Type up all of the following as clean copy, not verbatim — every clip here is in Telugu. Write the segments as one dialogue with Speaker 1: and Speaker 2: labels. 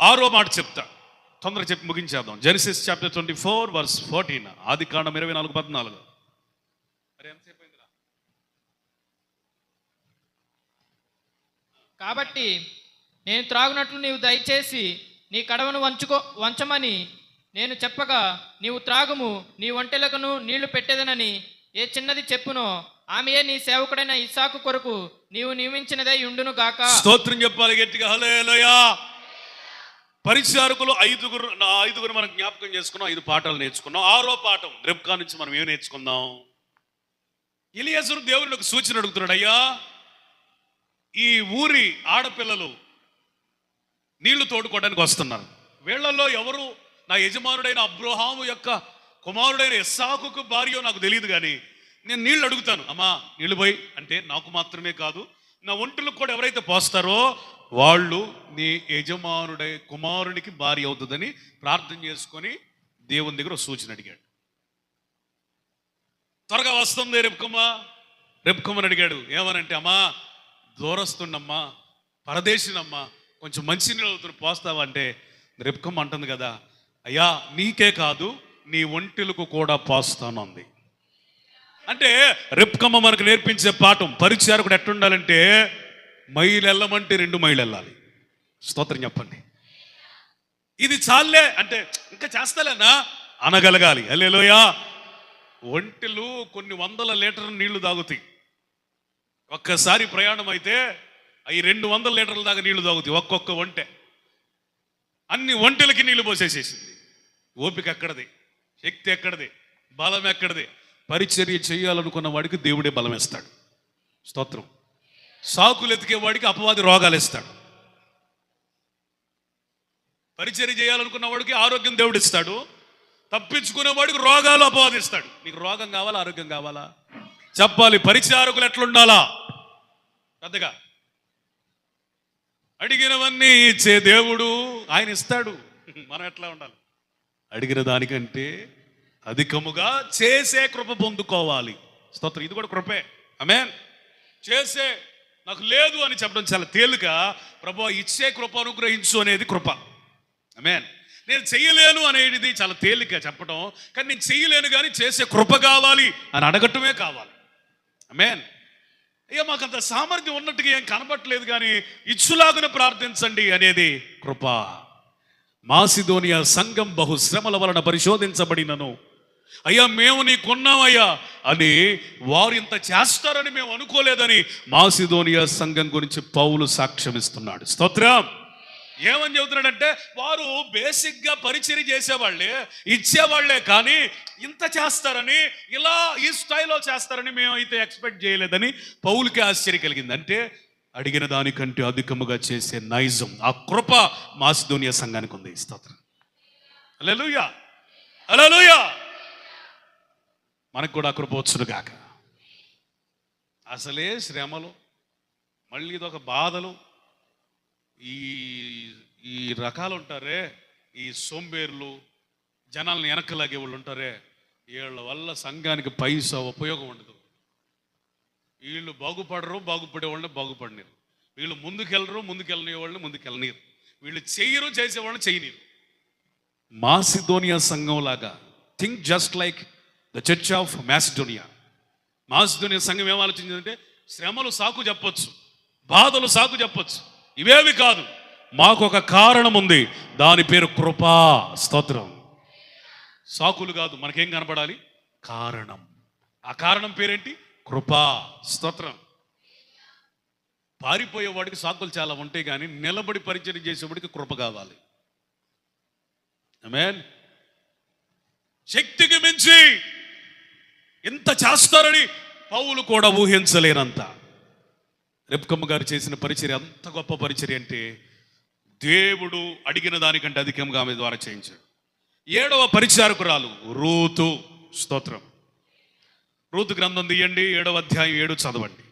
Speaker 1: 6వ మాట చెప్తా, తొందరగా చెప్పి ముగించేద్దాం. Genesis chapter 24 verse 14. ఆదికాండం 24:14. మరి ఎంతసేపు అయిందిరా?
Speaker 2: కాబట్టి నేను త్రాగునట్లు నీవు దయచేసి నీ కడవను వంచమని నేను చెప్పగా నీవు త్రాగుము, నీ ఒంటెలకును నీళ్లు పెట్టేదనని ఏ చిన్నది చెప్పునో ఆమెయే నీ సేవకుడైన ఇస్సాకు కొరకు నీవు నియమించినదే యుండును గాక.
Speaker 1: స్తోత్రం చెప్పాలి గట్టిగా, హల్లెలూయా. పరిచారకులు ఐదుగురు మనం జ్ఞాపకం చేసుకున్నాం, 5 పాఠాలు నేర్చుకున్నాం. 6వ పాఠం రెబ్కా నుంచి మనం ఏం నేర్చుకుందాం? ఎలియాజరు దేవుడిని ఒక సూచన అడుగుతున్నాడు. అయ్యా, ఈ ఊరి ఆడపిల్లలు నీళ్లు తోడుకోవడానికి వస్తున్నారు. వీళ్లలో ఎవరు నా యజమానుడైన అబ్రహాము యొక్క కుమారుడైన ఇస్సాకుకు భార్యో నాకు తెలియదు, కానీ నేను నీళ్ళు అడుగుతాను. అమ్మా నీళ్ళు పోయి అంటే నాకు మాత్రమే కాదు, నా ఒంటలకు కూడా ఎవరైతే పోస్తారో వాళ్ళు నీ యజమానుడై కుమారునికి భార్య అవుతుందని ప్రార్థన చేసుకొని దేవుని దగ్గర సూచన అడిగాడు. త్వరగా వస్తుంది రెబ్కమ్మని అడిగాడు. ఏమనంటే, అమ్మా దూరస్తుండమ్మా, పరదేశినమ్మా, కొంచెం మంచినీళ్ళు పోస్తావా అంటే రెబ్కమ్మ అంటుంది కదా, అయ్యా నీకే కాదు నీ ఒంటెలకు కూడా పోస్తాను అంది. అంటే రెబ్కమ్మ మనకు నేర్పించే పాఠం, పరిచారకుడు ఎట్టుండాలంటే మైలు వెళ్ళమంటే 2 మైళ్ళు వెళ్ళాలి. స్తోత్రం చెప్పండి. ఇది చాలే అంటే ఇంకా చేస్తాలేనా అనగలగాలి. హల్లెలూయా. ఒంటెలు కొన్ని 100 లీటర్ల నీళ్లు తాగుతాయి. ఒక్కసారి ప్రయాణం అయితే అవి 200 లీటర్ల దాకా నీళ్లు తాగుతాయి ఒక్కొక్క ఒంటె. అన్ని ఒంటెలకి నీళ్లు పోసేసేసింది. ఓపిక ఎక్కడది, శక్తి ఎక్కడది, బలం ఎక్కడది? పరిచర్య చేయాలనుకున్న వాడికి దేవుడే బలం ఇస్తాడు. స్తోత్రం. సాకులు ఎతికే వాడికి అపవాది రోగాలు ఇస్తాడు. పరిచర్య చేయాలనుకున్న వాడికి ఆరోగ్యం దేవుడు ఇస్తాడు. తప్పించుకునే వాడికి రోగాలు అపవాదిస్తాడు. నీకు రోగం కావాలా, ఆరోగ్యం కావాలా? చెప్పాలి. పరిచారకులు ఎట్లుండాలా? పెద్దగా అడిగినవన్నీ ఇచ్చే దేవుడు ఆయన ఇస్తాడు. మనం ఎట్లా ఉండాలి? అడిగిన దానికంటే అధికముగా చేసే కృప పొందుకోవాలి. స్తోత్రం. ఇది కూడా కృపే. ఆమేన్. చేసే నాకు లేదు అని చెప్పడం చాలా తేలిక. ప్రభువా ఇచ్చే కృప అనుగ్రహించు అనేది కృప. ఆమేన్. నేను చెయ్యలేను అనేది చాలా తేలిక చెప్పడం, కానీ నేను చెయ్యలేను కానీ చేసే కృప కావాలి అని అడగటమే కావాలి. ఆమేన్. అయ్యా మాకంత సామర్థ్యం ఉన్నట్టుగా ఏం కనబట్టలేదు, కానీ ఇచ్చులాగున ప్రార్థించండి అనేది కృప. మాసిదోనియా సంఘం బహుశ్రమల వలన పరిశోధించబడినను అయ్యా మేము నీకున్నామయ్యా అని వారు ఇంత చేస్తారని మేము అనుకోలేదని మాసిదోనియా సంఘం గురించి పౌలు సాక్ష్యం ఇస్తున్నాడు. స్తోత్రం. ఏమని చెబుతున్నాడంటే వారు బేసిక్గా పరిచర్య చేసేవాళ్లే, ఇచ్చేవాళ్లే, కానీ ఇంత చేస్తారని, ఇలా ఈ స్థాయిలో చేస్తారని మేమైతే ఎక్స్పెక్ట్ చేయలేదని పౌలుకి ఆశ్చర్యం కలిగింది. అంటే అడిగిన దానికంటే అధికముగా చేసే నైజం, ఆ కృప మాసిదోనియా సంఘానికి ఉంది. స్తోత్రం. హల్లెలూయా, హల్లెలూయా. మనకు కూడా కృప వచ్చును గాక. అసలే శ్రమలు, మళ్ళీ ఇదొక బాధలు. ఈ రకాలు ఉంటారే, ఈ సోంబేర్లు, జనాలను వెనకలాగే వాళ్ళు ఉంటారే, వీళ్ళ వల్ల సంఘానికి పైసా ఉపయోగం ఉండదు. వీళ్ళు బాగుపడరు, బాగుపడే వాళ్ళని బాగుపడనీరు. వీళ్ళు ముందుకెళ్ళని వాళ్ళని ముందుకెళ్ళనీరు. వీళ్ళు చెయ్యరు, చేసేవాళ్ళని చేయనీరు. మాసిదోనియా సంఘం లాగా think just like the church of Macedonia. Macedonia సంఘం ఏం ఆలోచించిందంటే శ్రమలు సాకు చెప్పొచ్చు, బాధలు సాకు చెప్పొచ్చు, ఇవేవి కాదు, మాకు ఒక కారణం ఉంది, దాని పేరు కృపా. స్తోత్రం. సాకులు కాదు, మనకేం కనపడాలి? కారణం. ఆ కారణం పేరేంటి? కృపా. స్తోత్రం. పారిపోయేవాడికి సాకులు చాలా ఉంటాయి, కానీ నిలబడి పరిచయం చేసేవాడికి కృప కావాలి. ఆమేన్. శక్తికి మించి ఎంత చేస్తారని పౌలు కూడా ఊహించలేనంత. రెబ్కమ్మ గారు చేసిన పరిచర్య అంత గొప్ప పరిచర్య అంటే దేవుడు అడిగిన దానికంటే అధికంగా ఆమె ద్వారా చేయించాడు. 7వ పరిచారకురాలు రూతు. స్తోత్రం. రూతు గ్రంథం తీయండి, 7వ అధ్యాయం 7 చదవండి.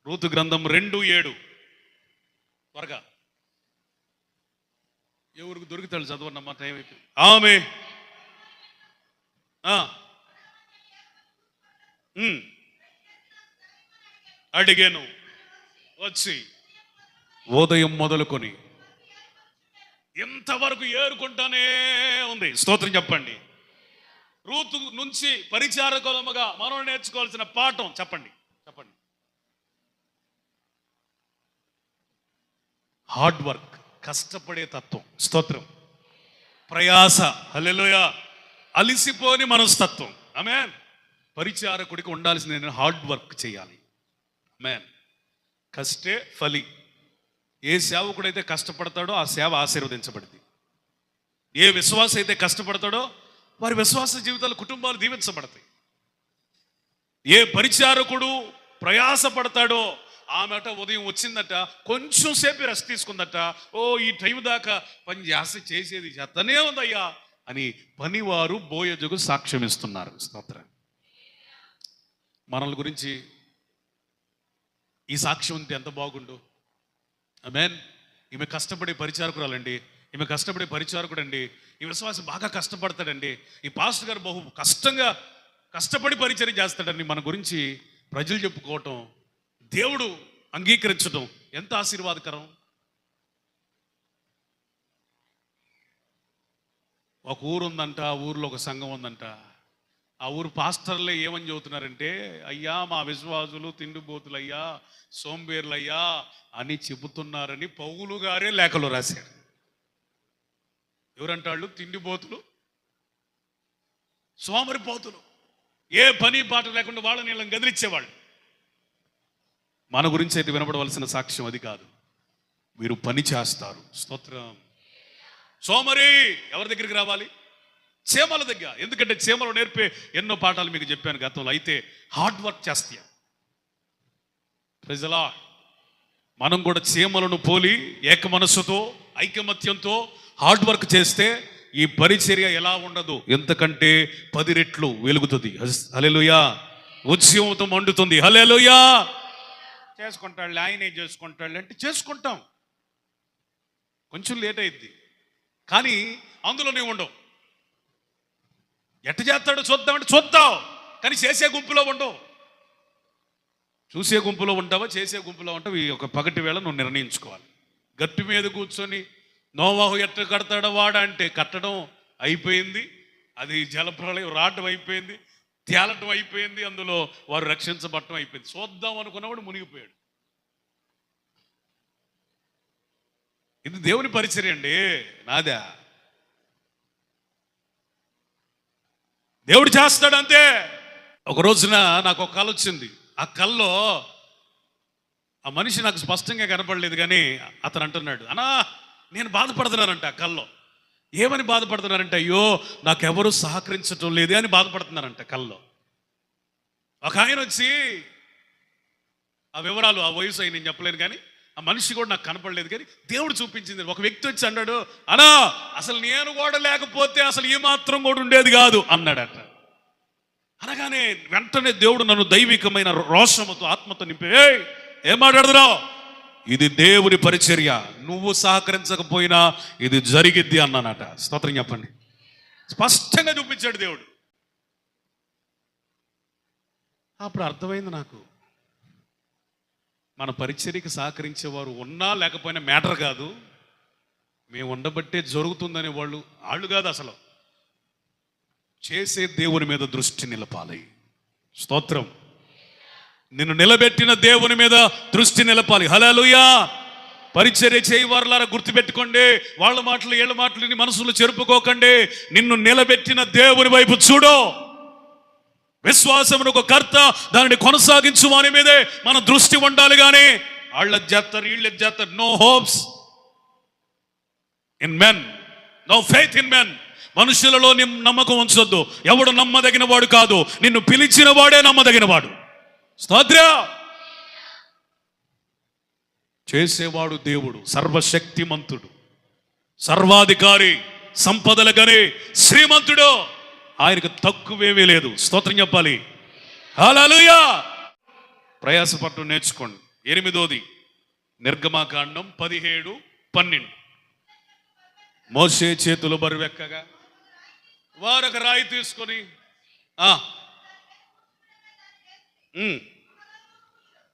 Speaker 1: రూతు గ్రంథం 2:7. త్వరగా ఎవరికి దొరుకుతాడు చదవండి అమ్మా, టైం అయిపోయింది. ఆమె అడిగాను వచ్చి ఉదయం మొదలుకొని ఇంతవరకు ఏరుకుంటానే ఉంది. స్తోత్రం చెప్పండి. రూతు నుంచి పరిచారకులముగా మనం నేర్చుకోవాల్సిన పాఠం చెప్పండి. హార్డ్ వర్క్, కష్టపడే తత్వం. స్తోత్రం. ప్రయాస, హల్లెలూయా, అలిసిపోని మనస్తత్వం. ఆమేన్. పరిచారకుడికి ఉండాల్సింది హార్డ్ వర్క్ చేయాలి. ఆమేన్. కష్టే ఫలి. ఏ సేవకుడైతే కష్టపడతాడో ఆ సేవ ఆశీర్వదించబడింది. ఏ విశ్వాస అయితే కష్టపడతాడో వారి విశ్వాస జీవితాలు, కుటుంబాలు దీవించబడతాయి. ఏ పరిచారకుడు ప్రయాసపడతాడో ఆమెట ఉదయం వచ్చిందట, కొంచెం సేపు రెస్ట్ తీసుకుందట, ఓ ఈ టైం దాకా పని చేసేది చేస్తనే ఉందయ్యా అని పనివారు బోయజుకు సాక్ష్యం ఇస్తున్నారు. స్తోత్రం. మనల గురించి ఈ సాక్ష్యం ఉంటే ఎంత బాగుండు. ఆమేన్. ఈమె కష్టపడే పరిచారకురాలండి, ఈమె కష్టపడే పరిచారకుడండి, ఈ విశ్వాసం బాగా కష్టపడతాడండి, ఈ పాస్టర్ గారు బహు కష్టపడి పరిచయం చేస్తాడండి. మన గురించి ప్రజలు చెప్పుకోవటం, దేవుడు అంగీకరించడం ఎంత ఆశీర్వాదకరం. ఒక ఊరు ఉందంట, ఆ ఊరిలో ఒక సంఘం ఉందంట. ఆ ఊరు పాస్టర్లే ఏమని చెబుతున్నారంటే, అయ్యా మా విశ్వాసులు తిండిపోతులయ్యా, సోంబేర్లయ్యా అని చెబుతున్నారని పౌలు గారే లేఖలో రాశారు. ఎవరంటాళ్ళు? తిండిపోతులు, సోమరిపోతులు, ఏ పని పాట లేకుండా వాళ్ళని వీళ్ళని గదిలిచ్చేవాళ్ళు. మన గురించి అయితే వినపడవలసిన సాక్ష్యం అది కాదు. వీరు పని చేస్తారు. స్తోత్రం. సోమరి ఎవరి దగ్గరికి రావాలి? చీమల దగ్గర. ఎందుకంటే చీమలు నేర్పే ఎన్నో పాఠాలు మీకు చెప్పాను గతంలో. అయితే హార్డ్ వర్క్ చేస్తాయి ప్రజలా. మనం కూడా చీమలను పోలి ఏక మనస్సుతో, ఐకమత్యంతో హార్డ్ వర్క్ చేస్తే ఈ పరిచర్య ఎలా ఉండదు, ఎంతకంటే 10 రెట్లు వెలుగుతుంది. హల్లెలూయా. ఉత్సవంతో మండుతుంది. హల్లెలూయా. చేసుకుంటాడు, ఆయనే చేసుకుంటాడు అంటే చేసుకుంటాం. కొంచెం లేట్ అయింది కానీ అందులోనే ఉండవు. ఎట్ట చేస్తాడో చూద్దామంటే చూద్దాం, కానీ చేసే గుంపులో ఉండవు. చూసే గుంపులో ఉంటావా, చేసే గుంపులో ఉంటావు. ఈ ఒక పగటి వేళ నువ్వు నిర్ణయించుకోవాలి. గట్టు మీద కూర్చొని నోవాహు ఎట్ట కడతాడో వాడ అంటే కట్టడం అయిపోయింది, అది జలప్రళయం రావటం అయిపోయింది, తేలటం అయిపోయింది, అందులో వారు రక్షించబడటం అయిపోయింది. చూద్దాం అనుకున్నవాడు మునిగిపోయాడు. ఇది దేవుని పరిచర్య అండి, నాదా. దేవుడు చేస్తాడు అంతే. ఒక రోజున నాకు ఒక కళ వచ్చింది. ఆ కల్లో ఆ మనిషి నాకు స్పష్టంగా కనపడలేదు కానీ అతను అంటున్నాడు, అన్నా నేను బాధపడుతున్నానంట. ఆ కల్లో ఏమని బాధపడుతున్నారంటే, అయ్యో నాకెవరు సహకరించటం లేదే అని బాధపడుతున్నారంట కల్లో. ఒక ఆయన వచ్చి ఆ వివరాలు, ఆ వయసు అయి నేను చెప్పలేను కానీ ఆ మనిషి కూడా నాకు కనపడలేదు కానీ దేవుడు చూపించింది. ఒక వ్యక్తి వచ్చి అన్నాడు, అనా అసలు నేను కూడా లేకపోతే అసలు ఈ మాత్రం కూడా ఉండేది కాదు అన్నాడట. అనగానే వెంటనే దేవుడు నన్ను దైవికమైన రోషముతో, ఆత్మతో నింపి, ఏం మాట్లాడుతున్నావు, ఇది దేవుని పరిచర్య, నువ్వు సహకరించకపోయినా ఇది జరిగిద్ది అన్నానట. స్తోత్రం చెప్పండి. స్పష్టంగా చూపించాడు దేవుడు. అప్పుడు అర్థమైంది నాకు, మన పరిచర్యకి సహకరించేవారు ఉన్నా లేకపోయినా మ్యాటర్ కాదు, మేము ఉండబట్టే జరుగుతుందనే వాళ్ళు కాదు. అసలు చేసే దేవుని మీద దృష్టి నిలపాలి. స్తోత్రం. నిన్ను నిలబెట్టిన దేవుని మీద దృష్టి నిలపాలి. హల్లెలూయా. పరిచర్య చేయవారులారా గుర్తుపెట్టుకోండి, వాళ్ళ మాటలు వీళ్ళ మాటలు మనసులో చెరుపుకోకండి. నిన్ను నిలబెట్టిన దేవుని వైపు చూడు. విశ్వాసమును ఒక కర్త, దానిని కొనసాగించు వాని మీదే మన దృష్టి ఉండాలి. కానీ వాళ్ళ చేస్తారు, వీళ్ళ చేస్తారు. No hopes in men, no faith in men. మనుషులలో నమ్మకం ఉంచొద్దు. ఎవడు నమ్మదగిన వాడు కాదు, నిన్ను పిలిచిన వాడే నమ్మదగిన వాడు. స్తోత్రం. చేసేవాడు దేవుడు, సర్వశక్తిమంతుడు, సర్వాధికారి, సంపదల గని శ్రీమంతుడు. ఆయనకు తక్కువేమీ లేదు. స్తోత్రం చెప్పాలి. హల్లెలూయా. ప్రయాసపడటం నేర్చుకోండి. 8వ నిర్గమకాండం 17-12. మోషే చేతులు బరువెక్కగా వారొక రాయి తీసుకొని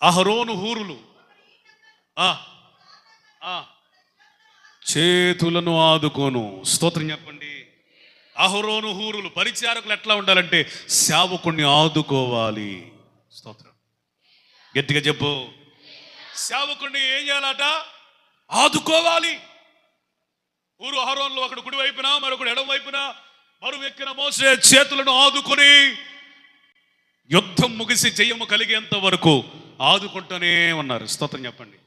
Speaker 1: అహరోను హూరులు చేతులను ఆదుకోను. స్తోత్రం చెప్పండి. అహరోను హూరులు పరిచారకులు ఎట్లా ఉండాలంటే సేవకుణ్ణి ఆదుకోవాలి. స్తోత్రం గట్టిగా చెప్పు. సేవకుణ్ణి ఏం చేయాలట? ఆదుకోవాలి. ఊరు అహరోన్లో ఒకడు కుడి వైపున మరొకడు ఎడమ వైపున బరువు ఎక్కిన మోసే చేతులను ఆదుకొని యుద్ధం ముగిసి జయము కలిగేంత వరకు ఆదుకుంటూనే ఉన్నారు. స్తోత్రం చెప్పండి.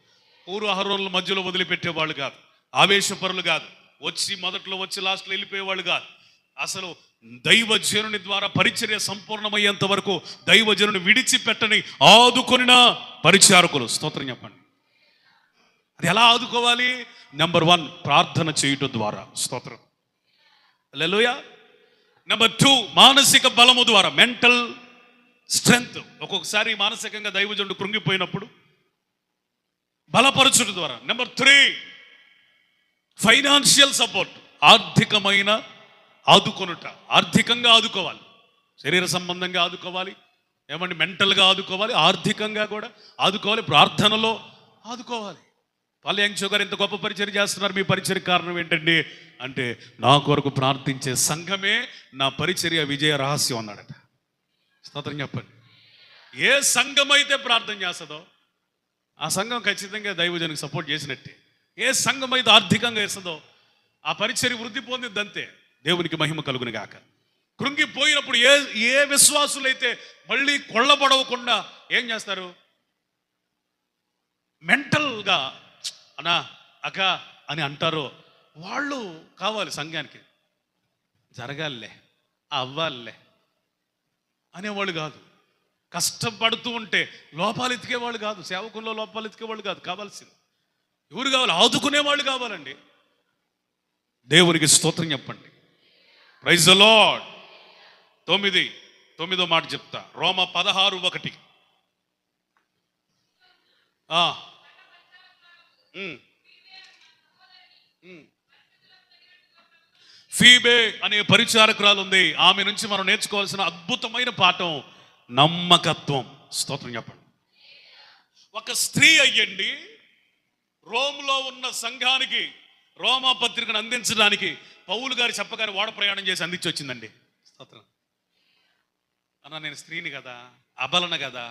Speaker 1: ఊరు అహరోన్ల మధ్యలో వదిలిపెట్టేవాళ్ళు కాదు, ఆవేశపరులు కాదు, వచ్చి మొదట్లో వచ్చి లాస్ట్లో వెళ్ళిపోయేవాళ్ళు కాదు. అసలు దైవజనుని ద్వారా పరిచర్య సంపూర్ణమయ్యేంత వరకు దైవజనుని విడిచిపెట్టని ఆదుకొనిన పరిచారకులు. స్తోత్రం చెప్పండి. అది ఎలా ఆదుకోవాలి? నెంబర్ 1, ప్రార్థన చేయటం ద్వారా. స్తోత్రం. హల్లెలూయా. నెంబర్ 2, మానసిక బలము ద్వారా, మెంటల్ స్ట్రెంగ్త్. ఒక్కొక్కసారి మానసికంగా దైవజనుడు కృంగిపోయినప్పుడు బలపరచుట ద్వారా. నెంబర్ 3, ఫైనాన్షియల్ సపోర్ట్, ఆర్థికమైన ఆదుకొనుట. ఆర్థికంగా ఆదుకోవాలి, శరీర సంబంధంగా ఆదుకోవాలి, ఏమండి మెంటల్గా ఆదుకోవాలి, ఆర్థికంగా కూడా ఆదుకోవాలి, ప్రార్థనలో ఆదుకోవాలి. పాల్యాంక్షో గారు ఇంత గొప్ప పరిచయం చేస్తున్నారు. మీ పరిచర్య కారణం ఏంటండి అంటే, నా కొరకు ప్రార్థించే సంఘమే నా పరిచర్య విజయ రహస్యం అన్నాడట. స్తోత్రం చెప్పండి. ఏ సంఘం అయితే ప్రార్థన చేస్తుందో ఆ సంఘం ఖచ్చితంగా దైవజనికి సపోర్ట్ చేసినట్టే. ఏ సంఘం అయితే ఆర్థికంగా ఇస్తుందో ఆ పరిచర్య వృద్ధి పొందిద్దంతే. దేవునికి మహిమ కలుగును గాక. కృంగిపోయినప్పుడు ఏ విశ్వాసులైతే మళ్ళీ కొల్లబడవకుండా ఏం చేస్తారు? మెంటల్గా అనా అక్క అని అంటారో వాళ్ళు కావాలి సంఘానికి. జరగాలే, అవ్వాలే అనేవాళ్ళు కాదు. కష్టపడుతూ ఉంటే లోపాలు ఎతికేవాళ్ళు కాదు, సేవకుల్లో లోపాలు ఎతికేవాళ్ళు కాదు. కావాల్సింది ఎవరు కావాలి? ఆదుకునేవాళ్ళు కావాలండి. దేవునికి స్తోత్రం చెప్పండి. Praise the lord. 9వ మాట చెప్తా. రోమా 16:1. ఫీబే అనే పరిచారకురాలు ఉంది. ఆమె నుంచి మనం నేర్చుకోవాల్సిన అద్భుతమైన పాఠం నమ్మకత్వం. స్తోత్రం చెప్పండి. ఒక స్త్రీ అయ్యండి రోమ్లో ఉన్న సంఘానికి రోమా పత్రికను అందించడానికి పౌలు గారు చెప్పగానే ఓడ ప్రయాణం చేసి అందించి వచ్చిందండి. స్తోత్రం. అన్న నేను స్త్రీని కదా, అబలను కదా,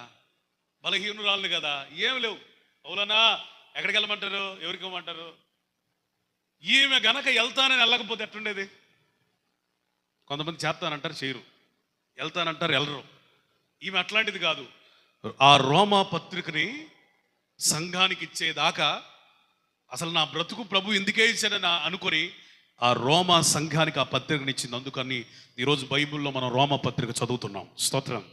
Speaker 1: బలహీనురాలను కదా, ఏమి లేవు. పౌలనా ఎక్కడికి వెళ్ళమంటారు? ఎవరికి ఇవ్వమంటారు? ఈమె గనక వెళ్తానని వెళ్ళకపోతే ఎట్టుండేది? కొంతమంది చేస్తానంటారు, చేయరు. వెళ్తానంటారు, వెళ్ళరు. ఈమె అట్లాంటిది కాదు. ఆ రోమా పత్రికని సంఘానికి ఇచ్చేదాకా అసలు నా బ్రతుకు ప్రభు ఎందుకే ఇచ్చాడని అనుకొని ఆ రోమా సంఘానికి ఆ పత్రికని ఇచ్చింది. అందుకని ఈరోజు బైబిల్లో మనం రోమా పత్రిక చదువుతున్నాం. స్తోత్రం.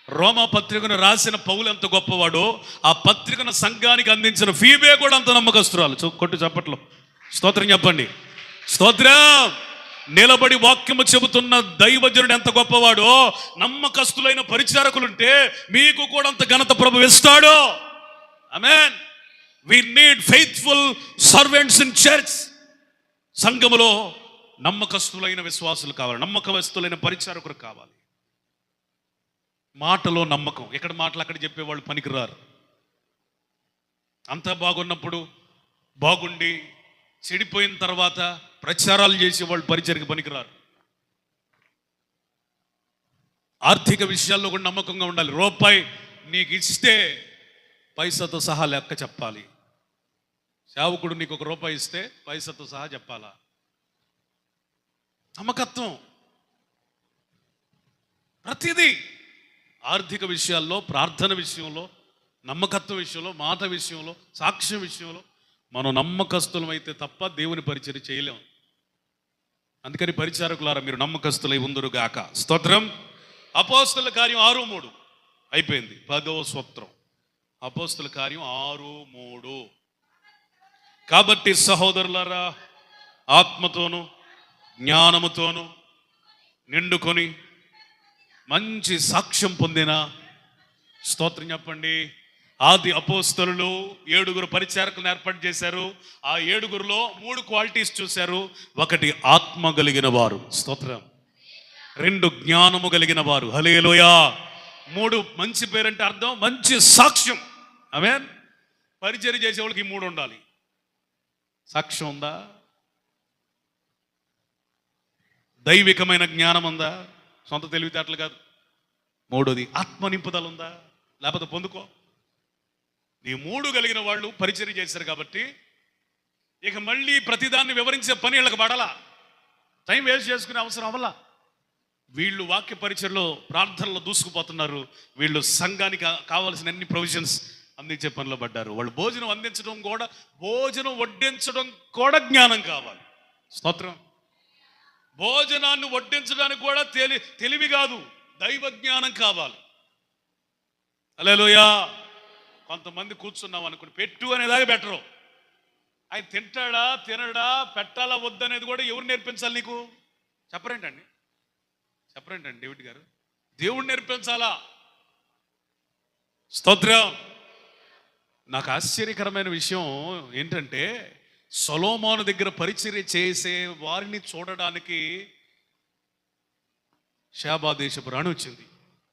Speaker 1: రోమా పత్రికను రాసిన పౌలు ఎంత గొప్పవాడో ఆ పత్రికను సంఘానికి అందించిన ఫీబే కూడా అంత నమ్మకస్తురాలు. కొట్టు చప్పట్లో స్తోత్రం చెప్పండి. స్తోత్రం. నిలబడి వాక్యము చెబుతున్న దైవజనుడు ఎంత గొప్పవాడో నమ్మకస్తులైన పరిచారకులుంటే మీకు కూడా అంత ఘనత ప్రభు ఇస్తాడు. ఆమేన్. We need faithful servants in church. సంఘములో నమ్మకస్తులైన విశ్వాసులు కావాలి, నమ్మకస్తులైన పరిచారకులు కావాలి. మాటలో నమ్మకం. ఎక్కడ మాటలు అక్కడ చెప్పేవాళ్ళు పనికిరారు. అంతా బాగున్నప్పుడు బాగుండి చెడిపోయిన తర్వాత ప్రచారాలు చేసేవాళ్ళు పరిచర్యకు పనికిరారు. ఆర్థిక విషయాల్లో కూడా నమ్మకంగా ఉండాలి. రూపాయి నీకు ఇస్తే పైసతో సహా లెక్క చెప్పాలి. సేవకుడు నీకు ₹1 ఇస్తే పైసతో సహా చెప్పాలా? నమ్మకత్వం. ప్రతిదీ ఆర్థిక విషయాల్లో, ప్రార్థన విషయంలో, నమ్మకత్వ విషయంలో, మాట విషయంలో, సాక్ష్యం విషయంలో మనం నమ్మకస్తులం అయితే తప్ప దేవుని పరిచర్య చేయలేము. అందుకని పరిచారకులారా మీరు నమ్మకస్తులై ఉందురు గాక. స్తోత్రం. అపోస్తలుల కార్యం 6:3 అయిపోయింది. 10వ స్తోత్రం. అపోస్తలుల కార్యం 6:3. కాబట్టి సహోదరులారా ఆత్మతోను జ్ఞానముతోను నిండుకొని మంచి సాక్ష్యం పొందిన, స్తోత్రం చెప్పండి, ఆది అపోస్తలులు 7 పరిచారకులను ఏర్పాటు చేశారు. ఆ 7లో 3 క్వాలిటీస్ చూశారు. 1 ఆత్మ కలిగిన వారు, స్తోత్రం. 2 జ్ఞానము కలిగిన వారు, హల్లెలూయా. 3 మంచి పేరంటే అర్థం మంచి సాక్ష్యం. ఆమేన్. పరిచర్య చేసేవాళ్ళకి ఈ 3 ఉండాలి. సాక్ష్యం ఉందా? దైవికమైన జ్ఞానం ఉందా? సొంత తెలివితేటలు కాదు. మూడోది ఆత్మ నింపుదల ఉందా? లేకపోతే పొందుకో. ఈ మూడు కలిగిన వాళ్ళు పరిచర్య చేశారు కాబట్టి ఇక మళ్ళీ ప్రతిదాన్ని వివరించే పని వీళ్ళకి పడాలా, టైం వేస్ట్ చేసుకునే అవసరం అవ్వాలా. వీళ్ళు వాక్య పరిచయలో ప్రార్థనలో దూసుకుపోతున్నారు. వీళ్ళు సంఘానికి కావాల్సిన అన్ని ప్రొవిజన్స్ అందించే పనిలో పడ్డారు. వాళ్ళు భోజనం వడ్డించడం కూడా జ్ఞానం కావాలి. స్తోత్రం. భోజనాన్ని వడ్డించడానికి కూడా తెలివి కాదు, దైవ జ్ఞానం కావాలి. హల్లెలూయా. కొంతమంది కూర్చున్నాం అనుకుని పెట్టు అనేదాకా పెట్టరు. ఆయన తింటాడా తినడా, పెట్టాలా వద్దనేది కూడా ఎవరు నేర్పించాలి నీకు? చెప్పరేంటండి డేవిడ్ గారు? దేవుడు నేర్పించాలా. స్తోత్రం. నాకు ఆశ్చర్యకరమైన విషయం ఏంటంటే సొలొమోను దగ్గర పరిచర్య చేసే వారిని చూడడానికి షాబా దేశపు రాణి వచ్చింది.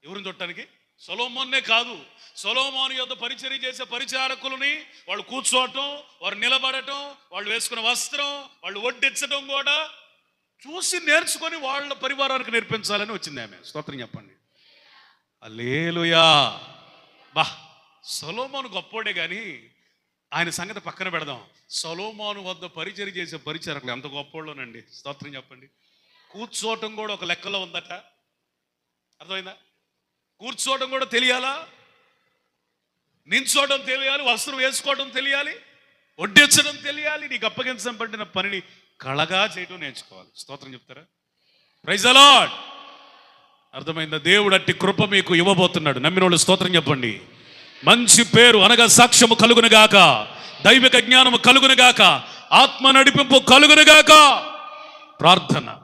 Speaker 1: ఎవరిని చూడటానికి? సొలొమోన్నే కాదు, సొలొమోను యొద్ద పరిచర్య చేసే పరిచారకులని, వాళ్ళు కూర్చోవటం, వారు నిలబడటం, వాళ్ళు వేసుకున్న వస్త్రం, వాళ్ళు వడ్డించడం కూడా చూసి నేర్చుకొని వాళ్ళ పరివారానికి నేర్పించాలని వచ్చింది ఆమె. స్తోత్రం చెప్పండి. హల్లెలూయా. బా, సొలొమోను గొప్పోడే కానీ ఆయన సంగతి పక్కన పెడదాం. సొలొమోను వద్ద పరిచర్య చేసే పరిచారకులు ఎంత గొప్పోళ్ళోనండి. స్తోత్రం చెప్పండి. కూర్చోవటం కూడా ఒక లెక్కలో ఉందట. అర్థమైందా? కూర్చోవడం కూడా తెలియాలా, నించోవడం తెలియాలి, వస్త్రం వేసుకోవడం తెలియాలి, వడ్డించడం తెలియాలి. నీకు అప్పగించబడిన పనిని కళగా చేయడం నేర్చుకోవాలి. స్తోత్రం చెప్తారా? Praise the lord. అర్థమైందా? దేవుడు అట్టి కృప మీకు ఇవ్వబోతున్నాడు. నమ్మిన వాళ్ళు స్తోత్రం చెప్పండి. మంచి పేరు అనగా సాక్ష్యము కలుగునుగాక, దైవిక జ్ఞానము కలుగునుగాక, ఆత్మ నడిపింపు కలుగునుగాక. ప్రార్థన.